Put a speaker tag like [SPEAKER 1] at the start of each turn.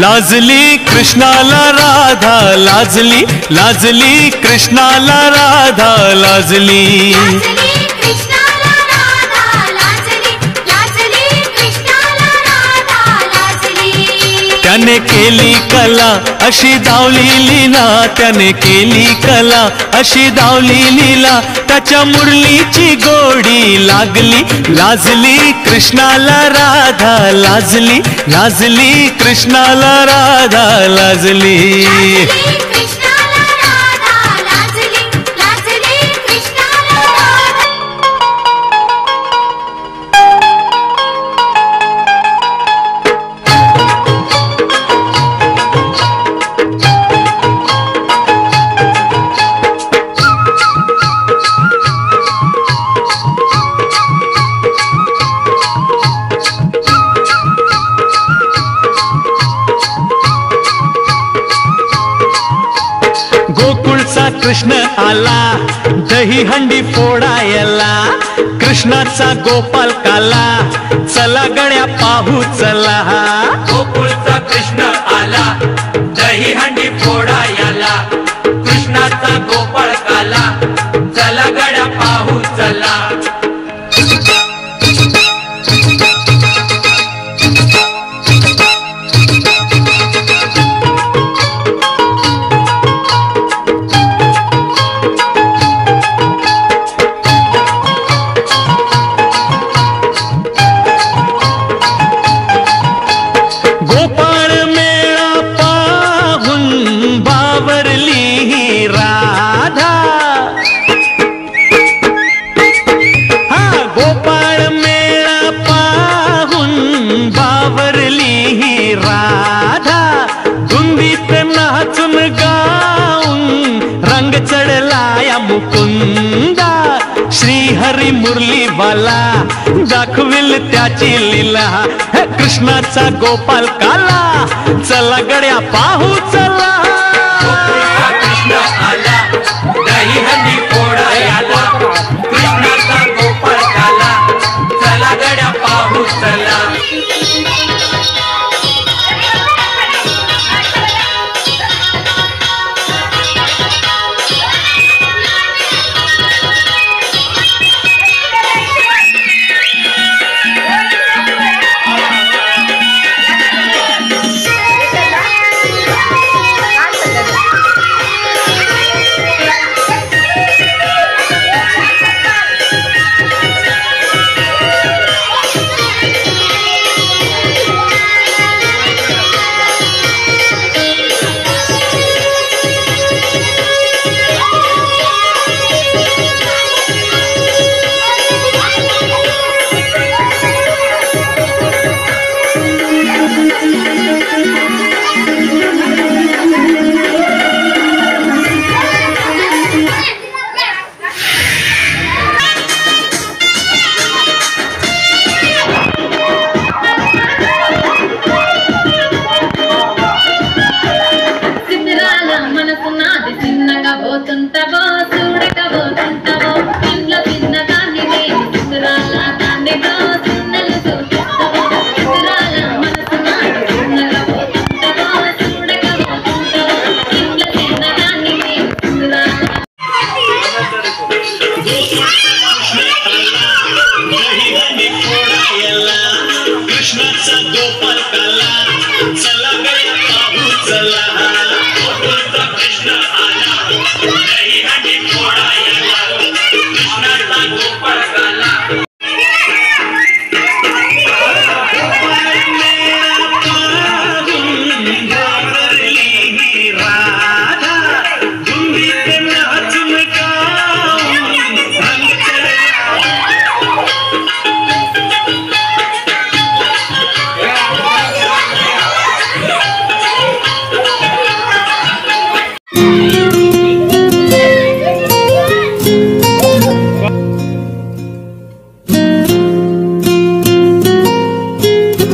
[SPEAKER 1] लाजली कृष्णाला राधा लाजली लाजली कृष्णाला राधा लाजली त्याने केली कला अशी दावली लीला त्याने केली कला अशी दावली लीला त्याच्या मुरलीची गोडी लागली लाजली कृष्णाला राधा लाजली लाजली कृष्णाला राधा लाजली गोकुळचा कृष्ण आला दही हंडी फोडायला कृष्णाचा गोपाल काला चला गड्या पाहू चला
[SPEAKER 2] गोकुळचा कृष्ण आला दही हंडी फोडायला कृष्णाचा गोपाल काला चला गड्या पाहू चला
[SPEAKER 1] गोपाळ मेळा पाहून बावरली राधा गोपाळ मेळा पाहून बावरली राधा धुंदीत नाचून गाऊन रंग चढला या मुकुंदा श्रीहरी मुरलीवाला दाखविल त्याची लीला कृष्णाचा गोपाल काला चला गड्या पाहू चला
[SPEAKER 2] कृष्ण आला दही हंडी फोडायला कृष्णाचा गोपाल काला चला गड्या पाहू चला
[SPEAKER 1] कृष्णाचा गोपाल काला चला गड्या पाहू चला कृष्ण आला दही हंडी फोडा